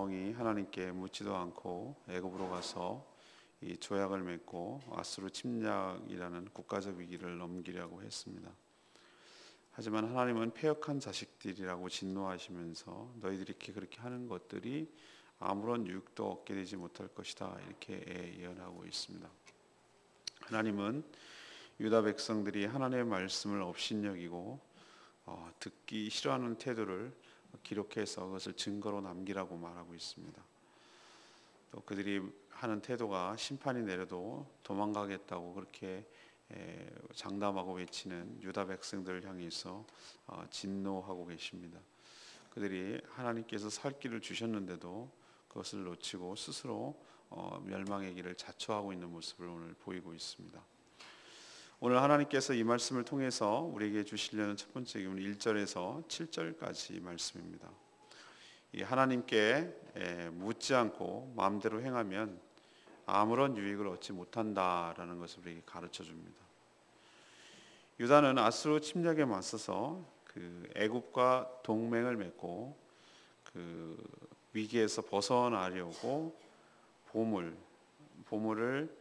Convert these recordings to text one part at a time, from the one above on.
이 하나님께 묻지도 않고 애굽으로 가서 이 조약을 맺고 아수르 침략이라는 국가적 위기를 넘기려고 했습니다. 하지만 하나님은 패역한 자식들이라고 진노하시면서 너희들이 그렇게 하는 것들이 아무런 유익도 얻게 되지 못할 것이다, 이렇게 예언하고 있습니다. 하나님은 유다 백성들이 하나님의 말씀을 업신여기고 듣기 싫어하는 태도를 기록해서 그것을 증거로 남기라고 말하고 있습니다. 또 그들이 하는 태도가 심판이 내려도 도망가겠다고 그렇게 장담하고 외치는 유다 백성들을 향해서 진노하고 계십니다. 그들이 하나님께서 살 길을 주셨는데도 그것을 놓치고 스스로 멸망의 길을 자초하고 있는 모습을 오늘 보이고 있습니다. 오늘 하나님께서 이 말씀을 통해서 우리에게 주시려는 첫 번째 기본 1절에서 7절까지 말씀입니다. 이 하나님께 묻지 않고 마음대로 행하면 아무런 유익을 얻지 못한다라는 것을 우리에게 가르쳐 줍니다. 유다는 아수르 침략에 맞서서 그 애굽과 동맹을 맺고 그 위기에서 벗어나려고 보물을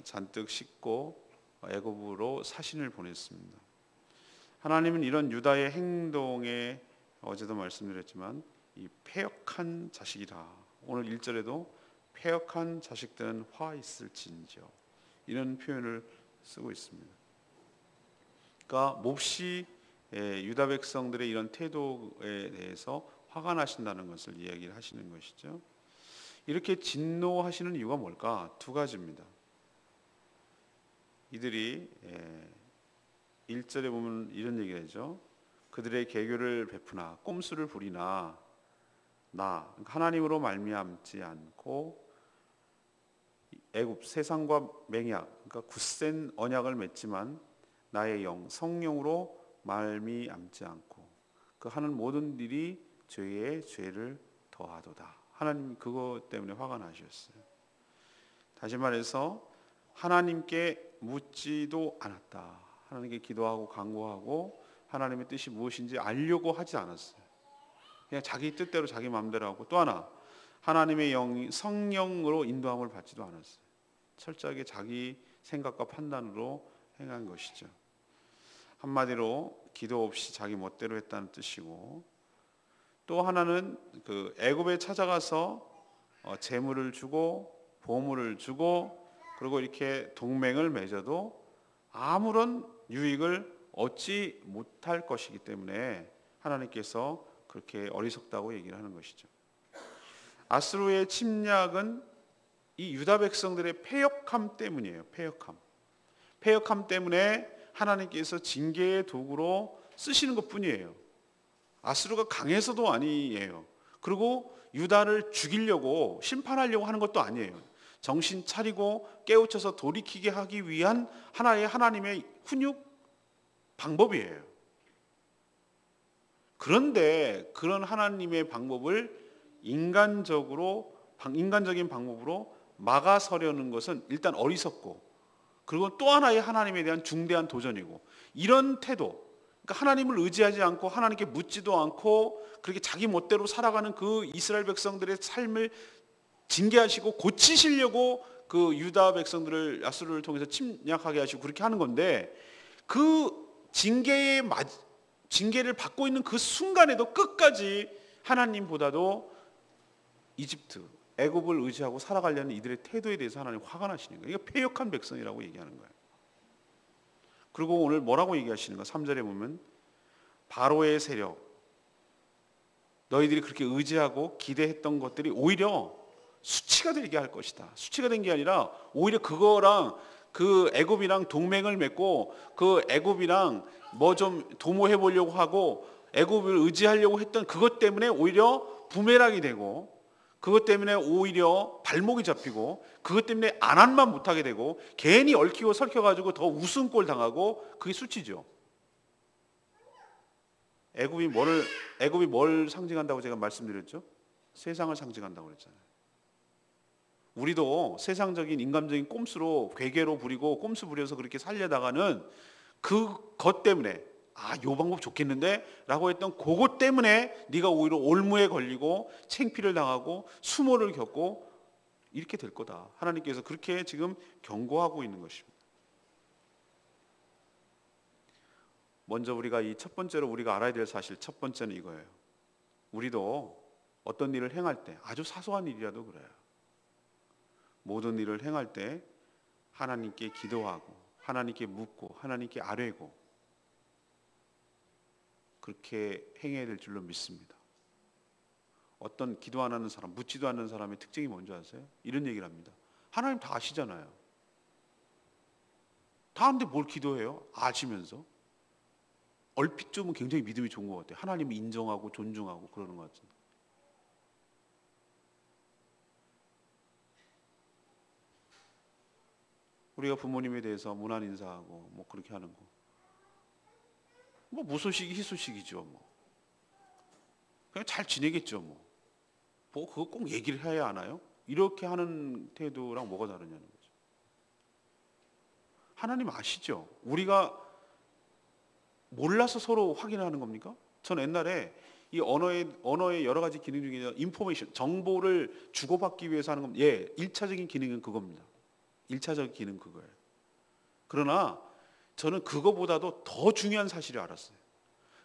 잔뜩 싣고 애굽으로 사신을 보냈습니다. 하나님은 이런 유다의 행동에 어제도 말씀드렸지만 이 패역한 자식이라, 오늘 1절에도 패역한 자식들은 화 있을진저, 이런 표현을 쓰고 있습니다. 그러니까 몹시 유다 백성들의 이런 태도에 대해서 화가 나신다는 것을 이야기를 하시는 것이죠. 이렇게 진노하시는 이유가 뭘까? 두 가지입니다. 이들이 1절에 보면 이런 얘기를 하죠. 그들의 계교를 베푸나 꼼수를 부리나 그러니까 하나님으로 말미암지 않고 애굽 세상과 맹약, 그러니까 굳센 언약을 맺지만 나의 영 성령으로 말미암지 않고 그 하는 모든 일이 죄에 죄를 더하도다. 하나님 그것 때문에 화가 나셨어요. 다시 말해서 하나님께 묻지도 않았다. 하나님께 기도하고 간구하고 하나님의 뜻이 무엇인지 알려고 하지 않았어요. 그냥 자기 뜻대로 자기 마음대로 하고, 또 하나 하나님의 영이 성령으로 인도함을 받지도 않았어요. 철저하게 자기 생각과 판단으로 행한 것이죠. 한마디로 기도 없이 자기 멋대로 했다는 뜻이고, 또 하나는 그 애굽에 찾아가서 재물을 주고 보물을 주고 그리고 이렇게 동맹을 맺어도 아무런 유익을 얻지 못할 것이기 때문에 하나님께서 그렇게 어리석다고 얘기를 하는 것이죠. 아수르의 침략은 이 유다 백성들의 패역함 때문이에요. 패역함 때문에 하나님께서 징계의 도구로 쓰시는 것뿐이에요. 아수르가 강해서도 아니에요. 그리고 유다를 죽이려고 심판하려고 하는 것도 아니에요. 정신 차리고 깨우쳐서 돌이키게 하기 위한 하나의 하나님의 훈육 방법이에요. 그런데 그런 하나님의 방법을 인간적인 방법으로 막아서려는 것은 일단 어리석고, 그리고 또 하나의 하나님에 대한 중대한 도전이고, 이런 태도, 그러니까 하나님을 의지하지 않고 하나님께 묻지도 않고 그렇게 자기 멋대로 살아가는 그 이스라엘 백성들의 삶을 징계하시고 고치시려고 그 유다 백성들을 아수르를 통해서 침략하게 하시고 그렇게 하는 건데, 그 징계를 받고 있는 그 순간에도 끝까지 하나님보다도 이집트, 애굽을 의지하고 살아가려는 이들의 태도에 대해서 하나님 화가 나시는 거예요. 이게 패역한 백성이라고 얘기하는 거예요. 그리고 오늘 뭐라고 얘기하시는가? 3절에 보면 바로의 세력, 너희들이 그렇게 의지하고 기대했던 것들이 오히려 수치가 되게 할 것이다. 수치가 된 게 아니라 오히려 그거랑 그 애굽이랑 동맹을 맺고 그 애굽이랑 뭐 좀 도모해 보려고 하고 애굽을 의지하려고 했던 그것 때문에 오히려 부메랑이 되고, 그것 때문에 오히려 발목이 잡히고, 그것 때문에 안한만 못하게 되고 괜히 얽히고 설켜가지고 더 웃음꼴 당하고, 그게 수치죠. 애굽이 뭘 상징한다고 제가 말씀드렸죠? 세상을 상징한다고 그랬잖아요. 우리도 세상적인 인간적인 꼼수로 괴계로 부리고 꼼수 부려서 그렇게 살려다가는 그것 때문에, 요 방법 좋겠는데 라고 했던 그것 때문에 네가 오히려 올무에 걸리고 창피를 당하고 수모를 겪고 이렇게 될 거다. 하나님께서 그렇게 지금 경고하고 있는 것입니다. 먼저 우리가 이 첫 번째로 우리가 알아야 될 사실, 첫 번째는 이거예요. 우리도 어떤 일을 행할 때, 아주 사소한 일이라도 그래요. 모든 일을 행할 때 하나님께 기도하고 하나님께 묻고 하나님께 아뢰고 그렇게 행해야 될 줄로 믿습니다. 어떤 기도 안 하는 사람, 묻지도 않는 사람의 특징이 뭔지 아세요? 이런 얘기를 합니다. 하나님 다 아시잖아요. 다 아는데 뭘 기도해요? 아시면서. 얼핏 좀 굉장히 믿음이 좋은 것 같아요. 하나님을 인정하고 존중하고 그러는 것 같은데. 우리가 부모님에 대해서 문안 인사하고 뭐 그렇게 하는 거. 뭐 무소식이 희소식이죠. 뭐. 그냥 잘 지내겠죠. 뭐 그거 꼭 얘기를 해야 하나요? 이렇게 하는 태도랑 뭐가 다르냐는 거죠. 하나님 아시죠? 우리가 몰라서 서로 확인하는 겁니까? 저는 옛날에 이 언어의 여러 가지 기능 중에 인포메이션, 정보를 주고받기 위해서 하는 겁니다. 1차적인 기능은 그겁니다. 1차적 기능 그거예요. 그러나 저는 그거보다도 더 중요한 사실을 알았어요.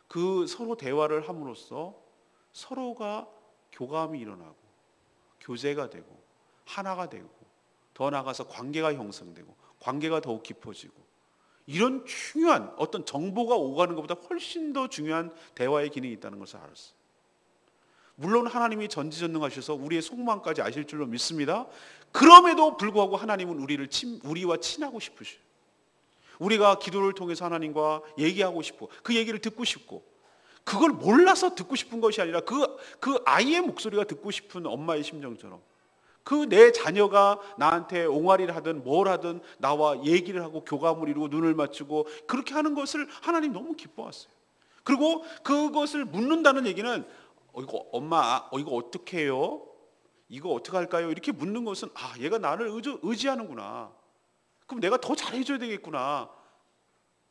그 서로 대화를 함으로써 서로가 교감이 일어나고 교제가 되고 하나가 되고 더 나아가서 관계가 형성되고 관계가 더욱 깊어지고 이런 중요한 어떤 정보가 오가는 것보다 훨씬 더 중요한 대화의 기능이 있다는 것을 알았어요. 물론 하나님이 전지전능하셔서 우리의 속마음까지 아실 줄로 믿습니다. 그럼에도 불구하고 하나님은 우리와 친하고 싶으셔요. 우리가 기도를 통해서 하나님과 얘기하고 싶고 그 얘기를 듣고 싶고 그걸 몰라서 듣고 싶은 것이 아니라 그 아이의 목소리가 듣고 싶은 엄마의 심정처럼 그 내 자녀가 나한테 옹알이를 하든 뭘 하든 나와 얘기를 하고 교감을 이루고 눈을 맞추고 그렇게 하는 것을 하나님 너무 기뻐하세요. 그리고 그것을 묻는다는 얘기는 이거 엄마 이거 어떻게 해요? 이거 어떻게 할까요? 이렇게 묻는 것은 얘가 나를 의지하는구나. 그럼 내가 더 잘해줘야 되겠구나.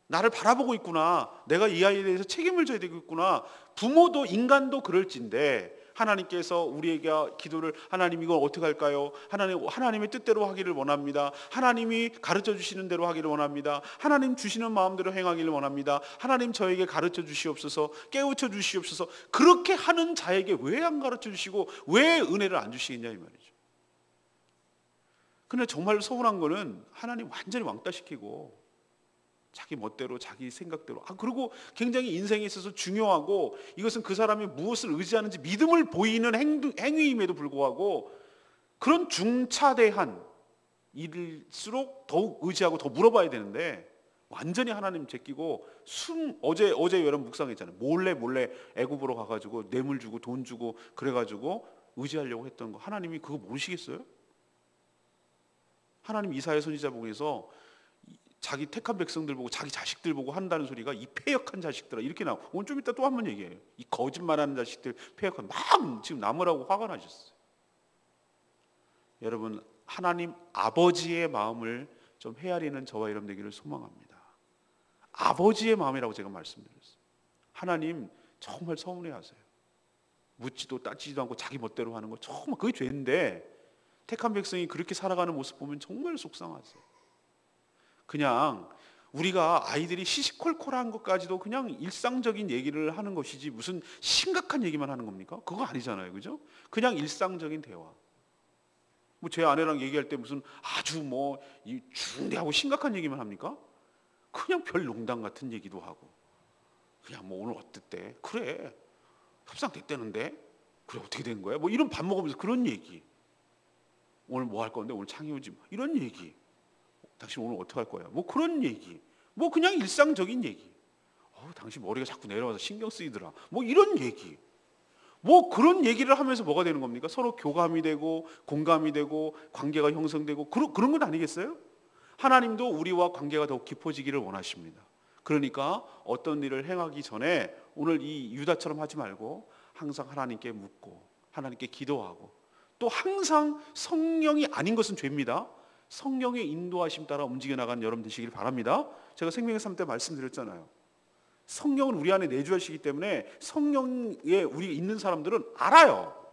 나를 바라보고 있구나. 내가 이 아이에 대해서 책임을 져야 되겠구나. 부모도 인간도 그럴진데 하나님께서 우리에게 기도를 하나님 이걸 어떻게 할까요? 하나님의 뜻대로 하기를 원합니다. 하나님이 가르쳐 주시는 대로 하기를 원합니다. 하나님 주시는 마음대로 행하기를 원합니다. 하나님 저에게 가르쳐 주시옵소서. 깨우쳐 주시옵소서. 그렇게 하는 자에게 왜 안 가르쳐 주시고 왜 은혜를 안 주시겠냐 이 말이죠. 근데 정말 서운한 거는 하나님 완전히 왕따시키고 자기 멋대로 자기 생각대로 그리고 굉장히 인생에 있어서 중요하고 이것은 그 사람이 무엇을 의지하는지 믿음을 보이는 행위임에도 불구하고 그런 중차대한 일일수록 더욱 의지하고 더 물어봐야 되는데 완전히 하나님 제끼고 어제 여러분 묵상했잖아요. 몰래 애굽으로 가가지고 뇌물 주고 돈 주고 그래가지고 의지하려고 했던 거 하나님이 그거 모르시겠어요? 하나님 이사야 선지자복에서 자기 택한 백성들 보고 자기 자식들 보고 한다는 소리가 이 패역한 자식들아 이렇게 나오고 오늘 좀 이따 또 한 번 얘기해요. 이 거짓말하는 자식들 패역한 막 지금 남으라고 화가 나셨어요. 여러분 하나님 아버지의 마음을 좀 헤아리는 저와 여러분 되기를 소망합니다. 아버지의 마음이라고 제가 말씀드렸어요. 하나님 정말 서운해하세요. 묻지도 따지지도 않고 자기 멋대로 하는 거 정말 그게 죄인데 택한 백성이 그렇게 살아가는 모습 보면 정말 속상하세요. 그냥 우리가 아이들이 시시콜콜한 것까지도 그냥 일상적인 얘기를 하는 것이지 무슨 심각한 얘기만 하는 겁니까? 그거 아니잖아요. 그죠? 그냥 일상적인 대화. 뭐 제 아내랑 얘기할 때 무슨 아주 중대하고 심각한 얘기만 합니까? 그냥 별 농담 같은 얘기도 하고 그냥 오늘 어땠대? 그래 협상됐다는데? 그래 어떻게 된 거야? 이런 밥 먹으면서 그런 얘기. 오늘 뭐 할 건데? 오늘 창의우지 이런 얘기. 당신 오늘 어떻게 할 거야? 그런 얘기. 그냥 일상적인 얘기. 당신 머리가 자꾸 내려와서 신경 쓰이더라. 이런 얘기. 그런 얘기를 하면서 뭐가 되는 겁니까? 서로 교감이 되고 공감이 되고 관계가 형성되고 그런 건 아니겠어요? 하나님도 우리와 관계가 더 깊어지기를 원하십니다. 그러니까 어떤 일을 행하기 전에 오늘 이 유다처럼 하지 말고 항상 하나님께 묻고 하나님께 기도하고 또 항상 성령이 아닌 것은 죄입니다. 성령의 인도하심 따라 움직여 나가는 여러분 되시길 바랍니다. 제가 생명의 삶 때 말씀드렸잖아요. 성령을 우리 안에 내주하시기 때문에 성령에 우리 있는 사람들은 알아요.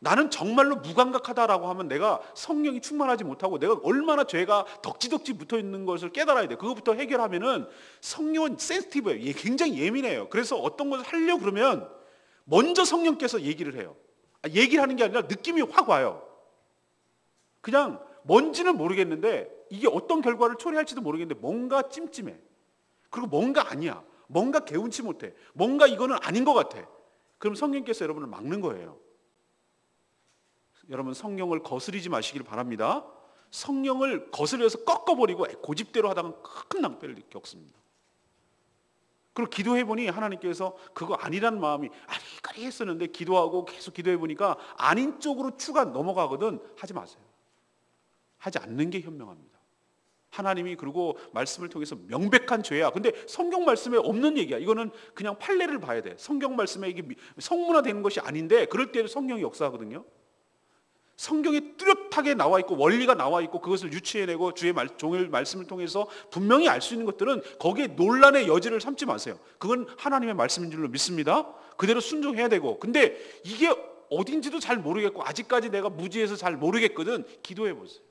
나는 정말로 무감각하다라고 하면 내가 성령이 충만하지 못하고 내가 얼마나 죄가 덕지덕지 붙어있는 것을 깨달아야 돼. 그것부터 해결하면은 성령은 센시티브예요. 굉장히 예민해요. 그래서 어떤 것을 하려고 그러면 먼저 성령께서 얘기를 해요. 얘기를 하는 게 아니라 느낌이 확 와요. 그냥 뭔지는 모르겠는데 이게 어떤 결과를 초래할지도 모르겠는데 뭔가 찜찜해. 그리고 뭔가 아니야. 뭔가 개운치 못해. 뭔가 이거는 아닌 것 같아. 그럼 성령께서 여러분을 막는 거예요. 여러분 성령을 거스리지 마시길 바랍니다. 성령을 거스려서 꺾어버리고 고집대로 하다가 큰 낭패를 겪습니다. 그리고 기도해보니 하나님께서 그거 아니라는 마음이 아리까리 했었는데 기도하고 계속 기도해보니까 아닌 쪽으로 추가 넘어가거든. 하지 마세요. 하지 않는 게 현명합니다. 하나님이 그리고 말씀을 통해서 명백한 죄야. 근데 성경 말씀에 없는 얘기야. 이거는 그냥 판례를 봐야 돼. 성경 말씀에 이게 성문화되는 것이 아닌데 그럴 때는 성령이 역사하거든요. 성경에 뚜렷하게 나와 있고 원리가 나와 있고 그것을 유추해내고 주의 종의 말씀을 통해서 분명히 알 수 있는 것들은 거기에 논란의 여지를 삼지 마세요. 그건 하나님의 말씀인 줄로 믿습니다. 그대로 순종해야 되고, 근데 이게 어딘지도 잘 모르겠고 아직까지 내가 무지해서 잘 모르겠거든. 기도해 보세요.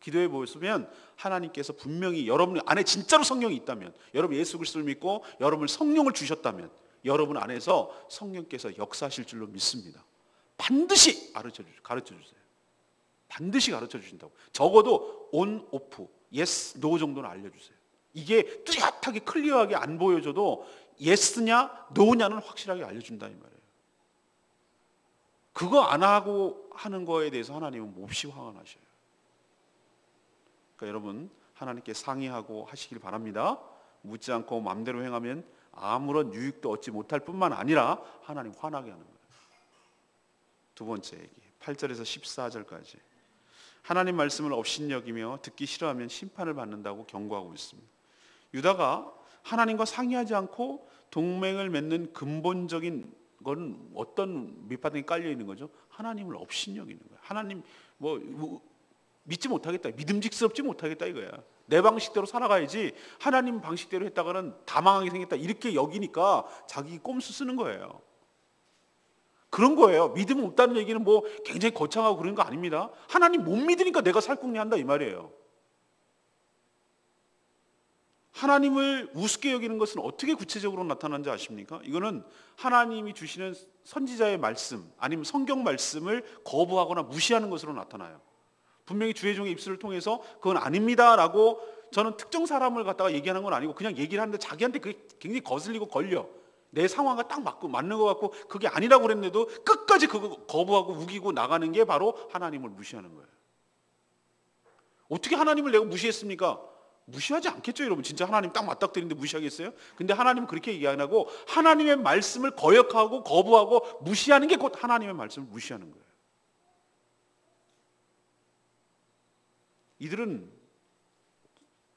기도해 보시면 하나님께서 분명히 여러분 안에 진짜로 성령이 있다면, 여러분 예수 그리스도를 믿고 여러분 성령을 주셨다면 여러분 안에서 성령께서 역사하실 줄로 믿습니다. 반드시 가르쳐 주세요. 반드시 가르쳐 주신다고. 적어도 온, 오프, 예스, 노 정도는 알려주세요. 이게 뚜렷하게 클리어하게 안 보여줘도 예스냐 노냐는 확실하게 알려준다 이 말이에요. 그거 안 하고 하는 거에 대해서 하나님은 몹시 화가 나셔요. 그러니까 여러분 하나님께 상의하고 하시길 바랍니다. 묻지 않고 마음대로 행하면 아무런 유익도 얻지 못할 뿐만 아니라 하나님 화나게 하는 거예요. 두 번째 얘기 8절에서 14절까지 하나님 말씀을 업신여기며 듣기 싫어하면 심판을 받는다고 경고하고 있습니다. 유다가 하나님과 상의하지 않고 동맹을 맺는 근본적인 건 어떤 밑바닥에 깔려 있는 거죠? 하나님을 업신여기는 거예요. 하나님 믿지 못하겠다, 믿음직스럽지 못하겠다 이거야. 내 방식대로 살아가야지 하나님 방식대로 했다가는 다 망하게 생겼다 이렇게 여기니까 자기 꼼수 쓰는 거예요. 그런 거예요. 믿음 없다는 얘기는 뭐 굉장히 거창하고 그런 거 아닙니다. 하나님 못 믿으니까 내가 살궁리 한다 이 말이에요. 하나님을 우습게 여기는 것은 어떻게 구체적으로 나타나는지 아십니까? 이거는 하나님이 주시는 선지자의 말씀 아니면 성경 말씀을 거부하거나 무시하는 것으로 나타나요. 분명히 주의 종의 입술을 통해서 그건 아닙니다라고 저는 특정 사람을 갖다가 얘기하는 건 아니고 그냥 얘기를 하는데 자기한테 그게 굉장히 거슬리고 걸려. 내 상황과 딱 맞는 것 같고 그게 아니라고 그랬는데도 끝까지 그거 거부하고 우기고 나가는 게 바로 하나님을 무시하는 거예요. 어떻게 하나님을 내가 무시했습니까? 무시하지 않겠죠 여러분. 진짜 하나님 딱 맞닥뜨리는데 무시하겠어요? 근데 하나님은 그렇게 얘기 안 하고 하나님의 말씀을 거역하고 거부하고 무시하는 게 곧 하나님의 말씀을 무시하는 거예요. 이들은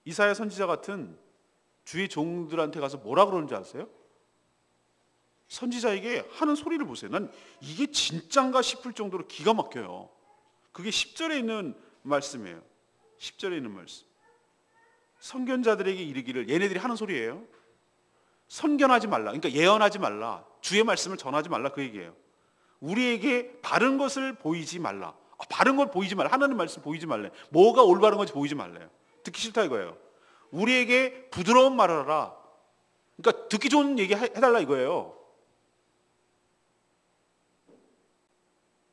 이사야 선지자 같은 주의 종들한테 가서 뭐라 그러는지 아세요? 선지자에게 하는 소리를 보세요. 난 이게 진짠가 싶을 정도로 기가 막혀요. 그게 10절에 있는 말씀이에요. 10절에 있는 말씀. 선견자들에게 이르기를, 얘네들이 하는 소리예요. 선견하지 말라. 그러니까 예언하지 말라. 주의 말씀을 전하지 말라 그 얘기예요. 우리에게 바른 것을 보이지 말라. 바른 걸 보이지 말라. 하나님 말씀 보이지 말래. 뭐가 올바른 건지 보이지 말래요. 듣기 싫다 이거예요. 우리에게 부드러운 말을 하라. 그러니까 듣기 좋은 얘기 해달라 이거예요.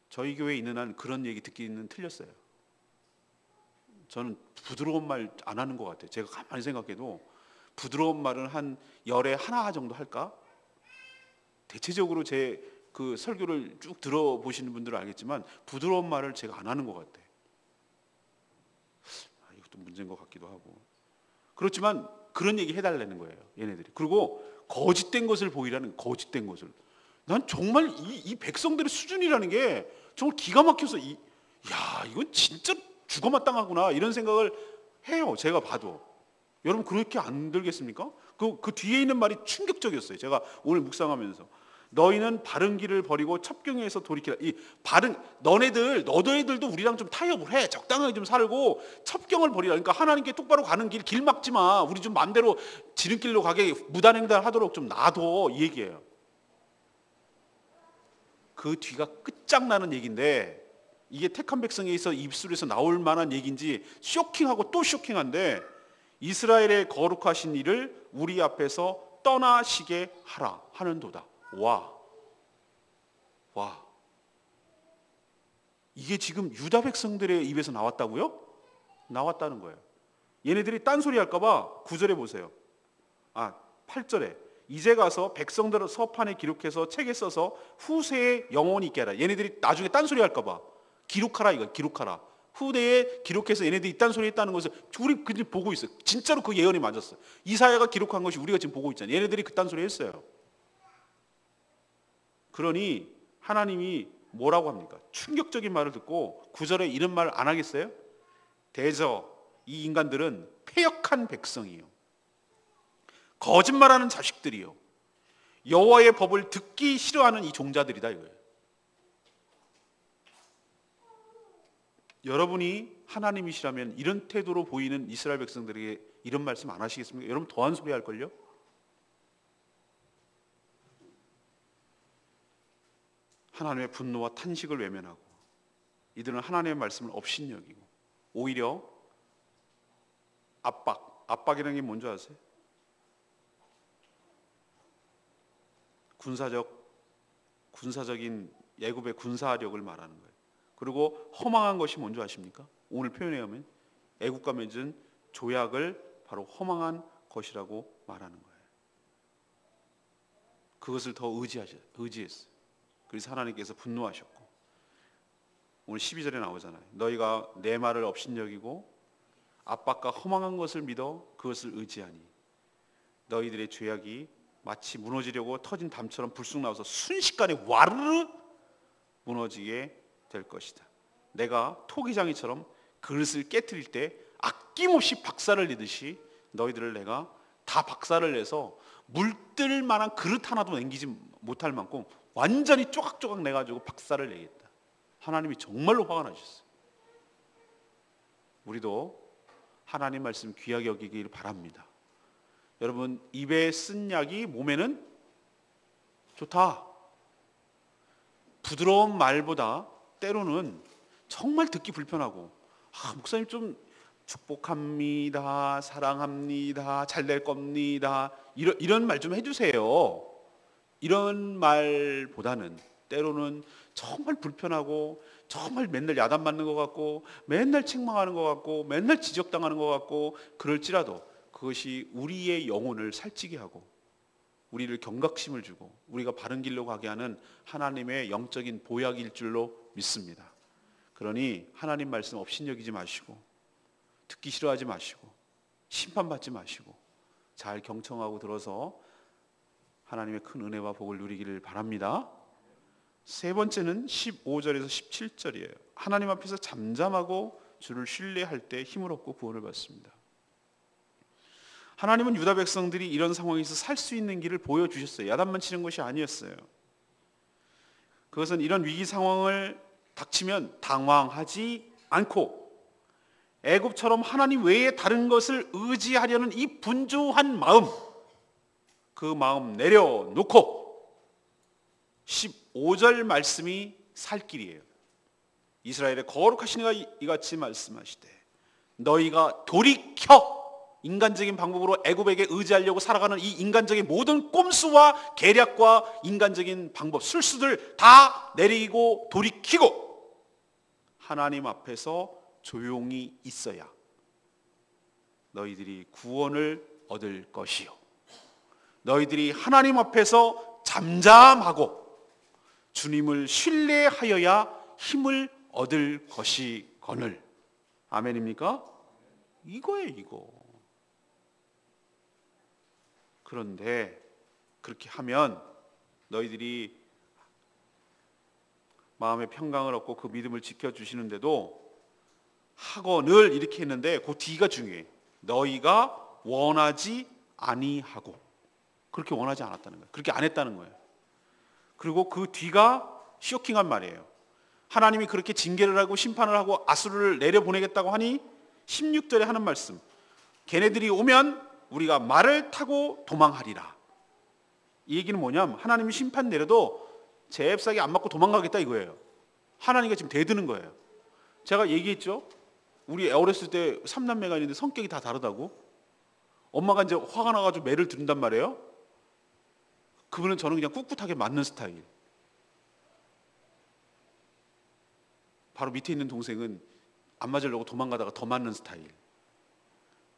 저희 교회에 있는 한 그런 얘기 듣기는 틀렸어요. 저는 부드러운 말 안 하는 것 같아요. 제가 가만히 생각해도 부드러운 말은 한 열에 하나 정도 할까? 대체적으로 제 그 설교를 쭉 들어보시는 분들은 알겠지만 부드러운 말을 제가 안 하는 것 같아요. 이것도 문제인 것 같기도 하고. 그렇지만 그런 얘기 해달라는 거예요. 얘네들이. 그리고 거짓된 것을 보이라는, 거짓된 것을. 난 정말 이 백성들의 수준이라는 게 정말 기가 막혀서 야 이건 진짜 죽어마땅하구나 이런 생각을 해요. 제가 봐도. 여러분 그렇게 안 들겠습니까? 그 뒤에 있는 말이 충격적이었어요. 제가 오늘 묵상하면서 너희는 바른 길을 버리고 첩경에서 돌이키라. 이 바른 너희들도 우리랑 좀 타협을 해. 적당하게 좀 살고 첩경을 버리라. 그러니까 하나님께 똑바로 가는 길 막지 마. 우리 좀 마음대로 지름길로 가게 무단횡단 하도록 좀 놔둬. 이 얘기예요. 그 뒤가 끝장나는 얘기인데 이게 택한 백성에서 입술에서 나올 만한 얘기인지 쇼킹하고 또 쇼킹한데 이스라엘의 거룩하신 이를 우리 앞에서 떠나시게 하라 하는도다. 와. 이게 지금 유다 백성들의 입에서 나왔다고요? 나왔다는 거예요. 얘네들이 딴소리 할까봐 9절에 보세요. 8절에 이제 가서 백성들을 서판에 기록해서 책에 써서 후세에 영원히 있게 하라. 얘네들이 나중에 딴소리 할까봐 기록하라 이거 기록하라. 후대에 기록해서 얘네들이 이딴 소리 했다는 것을 우리 지금 보고 있어요. 진짜로 그 예언이 맞았어요. 이사야가 기록한 것이 우리가 지금 보고 있잖아요. 얘네들이 그딴 소리 했어요. 그러니 하나님이 뭐라고 합니까? 충격적인 말을 듣고 9절에 이런 말 안 하겠어요? 대저 이 인간들은 패역한 백성이요, 거짓말하는 자식들이요, 여호와의 법을 듣기 싫어하는 이 종자들이다 이거예요. 여러분이 하나님이시라면 이런 태도로 보이는 이스라엘 백성들에게 이런 말씀 안 하시겠습니까? 여러분 더한 소리 할걸요? 하나님의 분노와 탄식을 외면하고 이들은 하나님의 말씀을 업신여기고 오히려 압박이라는 게 뭔지 아세요? 군사적인 애굽의 군사력을 말하는 거예요. 그리고 허망한 것이 뭔지 아십니까? 오늘 표현에 의하면 애굽과 맺은 조약을 바로 허망한 것이라고 말하는 거예요. 그것을 더 의지했어요. 그래서 하나님께서 분노하셨고 오늘 12절에 나오잖아요. 너희가 내 말을 업신여기고 압박과 허망한 것을 믿어 그것을 의지하니 너희들의 죄악이 마치 무너지려고 터진 담처럼 불쑥 나와서 순식간에 와르르 무너지게 될 것이다. 내가 토기장이처럼 그릇을 깨트릴 때 아낌없이 박살을 내듯이 너희들을 내가 다 박살을 내서 물들 만한 그릇 하나도 남기지 못할 만큼 완전히 쪼각쪼각 내가지고 박살을 내겠다. 하나님이 정말로 화가 나셨어요. 우리도 하나님 말씀 귀하게 여기길 바랍니다. 여러분 입에 쓴 약이 몸에는 좋다. 부드러운 말보다 때로는 정말 듣기 불편하고 목사님 좀 축복합니다, 사랑합니다, 잘 될 겁니다 이런 말 좀 해주세요. 이런 말보다는 때로는 정말 불편하고 정말 맨날 야단 맞는 것 같고 맨날 책망하는 것 같고 맨날 지적당하는 것 같고 그럴지라도 그것이 우리의 영혼을 살찌게 하고 우리를 경각심을 주고 우리가 바른 길로 가게 하는 하나님의 영적인 보약일 줄로 믿습니다. 그러니 하나님 말씀 업신여기지 마시고 듣기 싫어하지 마시고 심판받지 마시고 잘 경청하고 들어서 하나님의 큰 은혜와 복을 누리기를 바랍니다. 세 번째는 15절에서 17절이에요. 하나님 앞에서 잠잠하고 주를 신뢰할 때 힘을 얻고 구원을 받습니다. 하나님은 유다 백성들이 이런 상황에서 살 수 있는 길을 보여주셨어요. 야단만 치는 것이 아니었어요. 그것은 이런 위기 상황을 닥치면 당황하지 않고 애굽처럼 하나님 외에 다른 것을 의지하려는 이 분주한 마음, 그 마음 내려놓고 15절 말씀이 살 길이에요. 이스라엘의 거룩하신 이가 이같이 말씀하시되 너희가 돌이켜 인간적인 방법으로 애굽에게 의지하려고 살아가는 이 인간적인 모든 꼼수와 계략과 인간적인 방법, 술수들 다 내리고 돌이키고 하나님 앞에서 조용히 있어야 너희들이 구원을 얻을 것이요 너희들이 하나님 앞에서 잠잠하고 주님을 신뢰하여야 힘을 얻을 것이거늘. 아멘입니까? 이거예요, 이거. 그런데 그렇게 하면 너희들이 마음의 평강을 얻고 그 믿음을 지켜주시는데도 하거늘 이렇게 했는데 그 뒤가 중요해. 너희가 원하지 아니하고 그렇게 원하지 않았다는 거예요. 그렇게 안 했다는 거예요. 그리고 그 뒤가 쇼킹한 말이에요. 하나님이 그렇게 징계를 하고 심판을 하고 아수르를 내려보내겠다고 하니 16절에 하는 말씀, 걔네들이 오면 우리가 말을 타고 도망하리라. 이 얘기는 뭐냐면 하나님이 심판 내려도 잽싸게 안 맞고 도망가겠다 이거예요. 하나님과 지금 대드는 거예요. 제가 얘기했죠. 우리 어렸을 때 3남매가 있는데 성격이 다 다르다고. 엄마가 이제 화가 나가지고 매를 들은단 말이에요. 그분은 저는 그냥 꿋꿋하게 맞는 스타일. 바로 밑에 있는 동생은 안 맞으려고 도망가다가 더 맞는 스타일.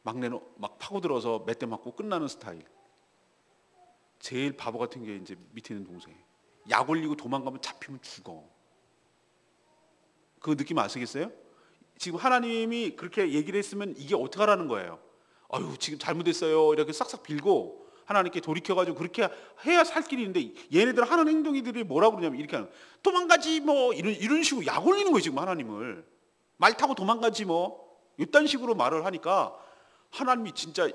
막내는 막 파고들어서 몇 대 맞고 끝나는 스타일. 제일 바보 같은 게 이제 밑에 있는 동생. 약 올리고 도망가면 잡히면 죽어. 그 느낌 아시겠어요? 지금 하나님이 그렇게 얘기를 했으면 이게 어떻게 하라는 거예요? 아유 지금 잘못했어요 이렇게 싹싹 빌고 하나님께 돌이켜가지고 그렇게 해야 살 길이 있는데 얘네들 하는 행동이들이 뭐라고 그러냐면 이렇게 하는, 도망가지 뭐 이런 식으로 약 올리는 거예요 지금 하나님을. 말 타고 도망가지 뭐 이딴 식으로 말을 하니까 하나님이 진짜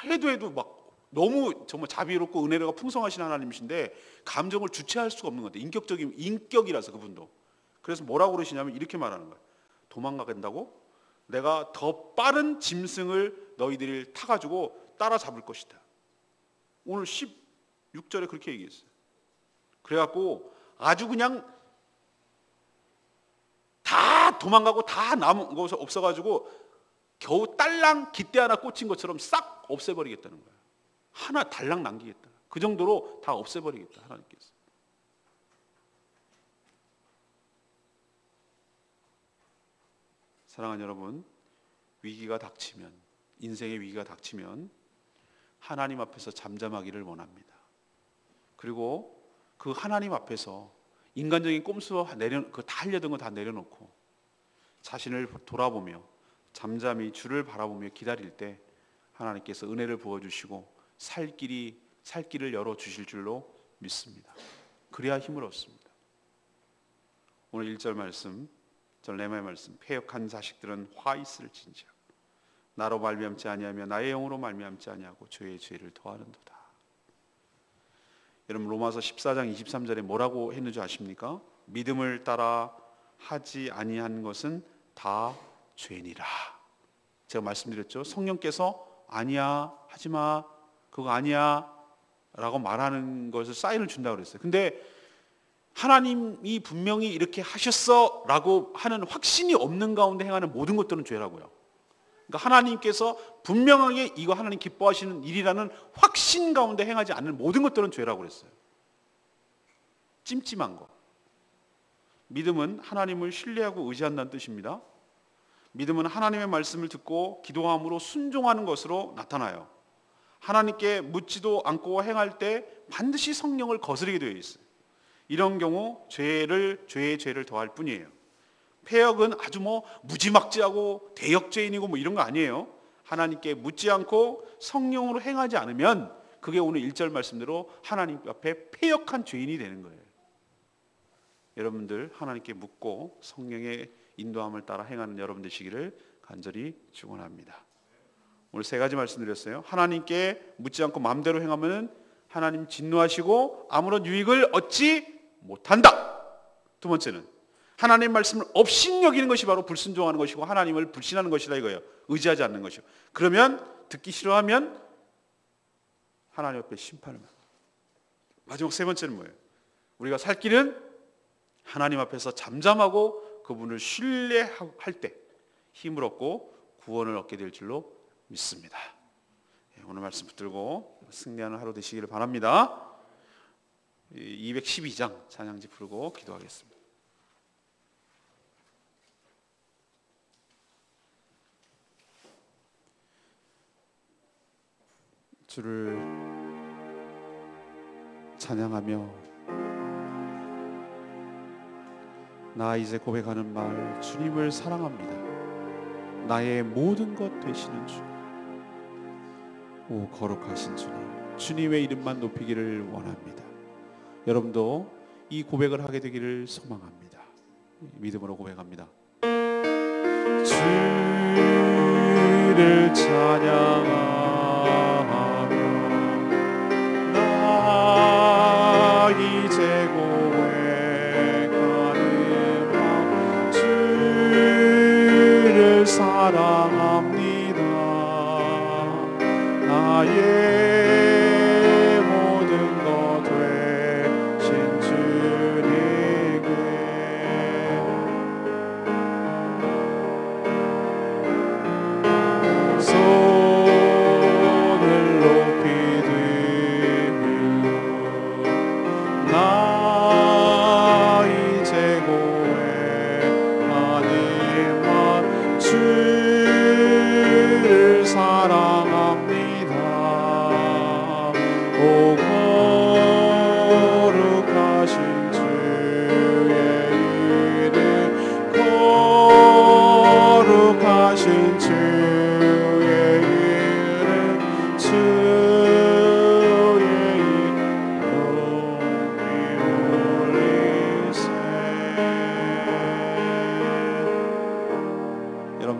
해도 막 너무 정말 자비롭고 은혜가 풍성하신 하나님이신데 감정을 주체할 수가 없는 건데 인격이라서 그분도. 그래서 뭐라고 그러시냐면 이렇게 말하는 거예요. 도망가겠다고? 내가 더 빠른 짐승을 너희들이 타가지고 따라잡을 것이다. 오늘 16절에 그렇게 얘기했어요. 그래갖고 아주 그냥 다 도망가고 다 남은 것이 없어가지고 겨우 딸랑 깃대 하나 꽂힌 것처럼 싹 없애버리겠다는 거예요. 하나 달랑 남기겠다. 그 정도로 다 없애버리겠다 하나님께서. 사랑하는 여러분, 위기가 닥치면, 인생의 위기가 닥치면 하나님 앞에서 잠잠하기를 원합니다. 그리고 그 하나님 앞에서 인간적인 꼼수 다 하려던 거 다 내려놓고 자신을 돌아보며 잠잠히 주를 바라보며 기다릴 때 하나님께서 은혜를 부어주시고 살 길을 열어주실 줄로 믿습니다. 그래야 힘을 얻습니다. 오늘 1절 말씀, 전 레마의 말씀, 패역한 자식들은 화 있을진지라 나로 말미암지 아니하며 나의 영으로 말미암지 아니하고 죄의 죄를 더하는도다. 여러분 로마서 14장 23절에 뭐라고 했는지 아십니까? 믿음을 따라 하지 아니한 것은 다 죄니라. 제가 말씀드렸죠. 성령께서 아니야 하지마 그거 아니야 라고 말하는 것을 사인을 준다고 그랬어요. 근데 하나님이 분명히 이렇게 하셨어 라고 하는 확신이 없는 가운데 행하는 모든 것들은 죄라고요. 그러니까 하나님께서 분명하게 이거 하나님 기뻐하시는 일이라는 확신 가운데 행하지 않는 모든 것들은 죄라고 그랬어요. 찜찜한 거. 믿음은 하나님을 신뢰하고 의지한다는 뜻입니다. 믿음은 하나님의 말씀을 듣고 기도함으로 순종하는 것으로 나타나요. 하나님께 묻지도 않고 행할 때 반드시 성령을 거스르게 되어 있어요. 이런 경우 죄의 죄를 더할 뿐이에요. 패역은 아주 무지막지하고 대역죄인이고 이런 거 아니에요. 하나님께 묻지 않고 성령으로 행하지 않으면 그게 오늘 1절 말씀대로 하나님 앞에 패역한 죄인이 되는 거예요. 여러분들 하나님께 묻고 성령의 인도함을 따라 행하는 여러분 되시기를 간절히 축원합니다. 오늘 3가지 말씀드렸어요. 하나님께 묻지 않고 마음대로 행하면 하나님 진노하시고 아무런 유익을 얻지 못한다. 2번째는 하나님의 말씀을 업신여기는 것이 바로 불순종하는 것이고 하나님을 불신하는 것이다 이거예요. 의지하지 않는 것이요. 그러면 듣기 싫어하면 하나님 앞에 심판을 받는다. 마지막 3번째는 뭐예요? 우리가 살 길은 하나님 앞에서 잠잠하고 그분을 신뢰할 때 힘을 얻고 구원을 얻게 될 줄로 믿습니다. 오늘 말씀 붙들고 승리하는 하루 되시기를 바랍니다. 212장 찬양지 부르고 기도하겠습니다. 주를 찬양하며 나 이제 고백하는 말, 주님을 사랑합니다. 나의 모든 것 되시는 주, 오 거룩하신 주님, 주님의 이름만 높이기를 원합니다. 여러분도 이 고백을 하게 되기를 소망합니다. 믿음으로 고백합니다. 주를 찬양하며 나 이제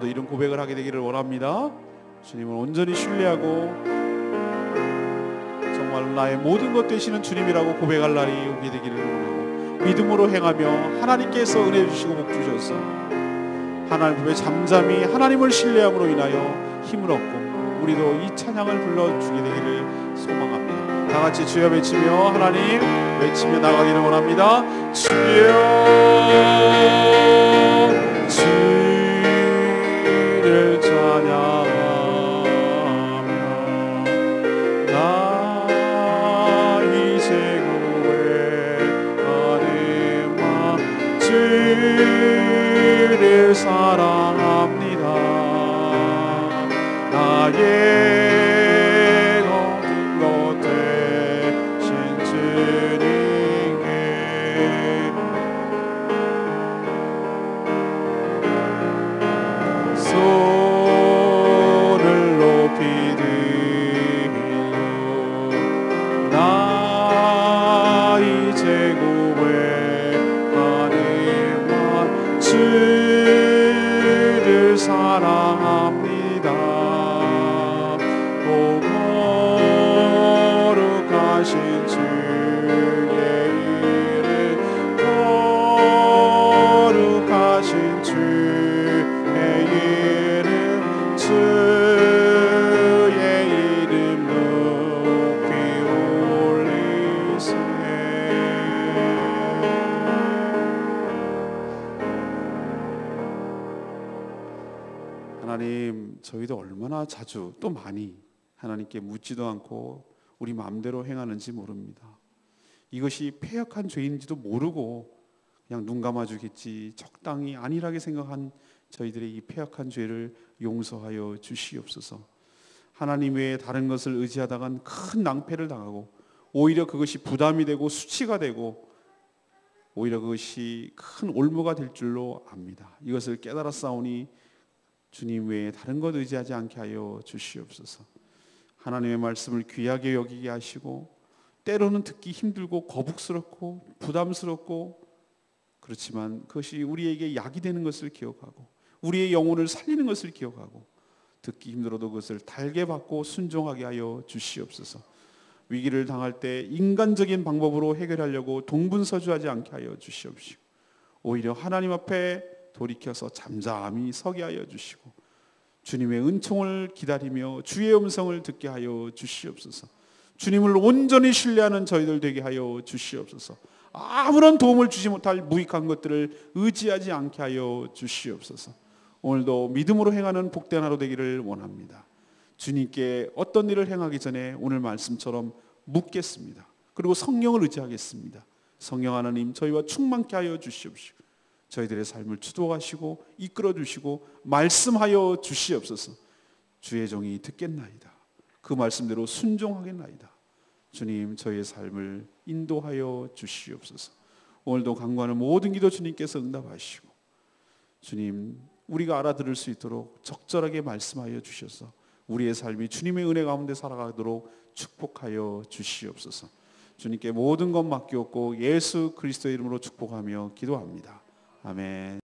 오늘도 이런 고백을 하게 되기를 원합니다. 주님을 온전히 신뢰하고 정말 나의 모든 것 되시는 주님이라고 고백할 날이 오게 되기를 원하고, 믿음으로 행하며 하나님께서 은혜 주시고 복 주셔서 하나님 앞에 잠잠히 하나님을 신뢰함으로 인하여 힘을 얻고 우리도 이 찬양을 불러주게 되기를 소망합니다. 다 같이 주여 외치며 하나님 외치며 나가기를 원합니다. 주여 주를 찬양하며 나 이제 고백하는 마 주를 사랑합니다. 나의 모든 것 되신 주님께 손을 높이 들고 나 이제 고백하는 말 주를 사랑합니다. 거룩하신 주의 이름 거룩하신 주의 이름 주의 이름 높이 올리세. 하나님, 저희도 얼마나 자주 또 많이 하나님께 묻지도 않고 우리 마음대로 행하는지 모릅니다. 이것이 패역한 죄인지도 모르고 그냥 눈 감아주겠지 적당히 안일하게 생각한 저희들의 이 패역한 죄를 용서하여 주시옵소서. 하나님 외에 다른 것을 의지하다간 큰 낭패를 당하고 오히려 그것이 부담이 되고 수치가 되고 오히려 그것이 큰 올무가 될 줄로 압니다. 이것을 깨달았사오니 주님 외에 다른 것 의지하지 않게 하여 주시옵소서. 하나님의 말씀을 귀하게 여기게 하시고 때로는 듣기 힘들고 거북스럽고 부담스럽고 그렇지만 그것이 우리에게 약이 되는 것을 기억하고 우리의 영혼을 살리는 것을 기억하고 듣기 힘들어도 그것을 달게 받고 순종하게 하여 주시옵소서. 위기를 당할 때 인간적인 방법으로 해결하려고 동분서주하지 않게 하여 주시옵시고 오히려 하나님 앞에 돌이켜서 잠잠히 서게 하여 주시고 주님의 은총을 기다리며 주의 음성을 듣게 하여 주시옵소서. 주님을 온전히 신뢰하는 저희들 되게 하여 주시옵소서. 아무런 도움을 주지 못할 무익한 것들을 의지하지 않게 하여 주시옵소서. 오늘도 믿음으로 행하는 복된 하루 되기를 원합니다. 주님께 어떤 일을 행하기 전에 오늘 말씀처럼 묻겠습니다. 그리고 성령을 의지하겠습니다. 성령 하나님, 저희와 충만케 하여 주시옵시고 저희들의 삶을 주도하시고 이끌어 주시고 말씀하여 주시옵소서. 주의 종이 듣겠나이다. 그 말씀대로 순종하겠나이다. 주님, 저희의 삶을 인도하여 주시옵소서. 오늘도 간구하는 모든 기도 주님께서 응답하시고 주님, 우리가 알아들을 수 있도록 적절하게 말씀하여 주셔서 우리의 삶이 주님의 은혜 가운데 살아가도록 축복하여 주시옵소서. 주님께 모든 것 맡기옵고 예수 그리스도의 이름으로 축복하며 기도합니다. 아멘.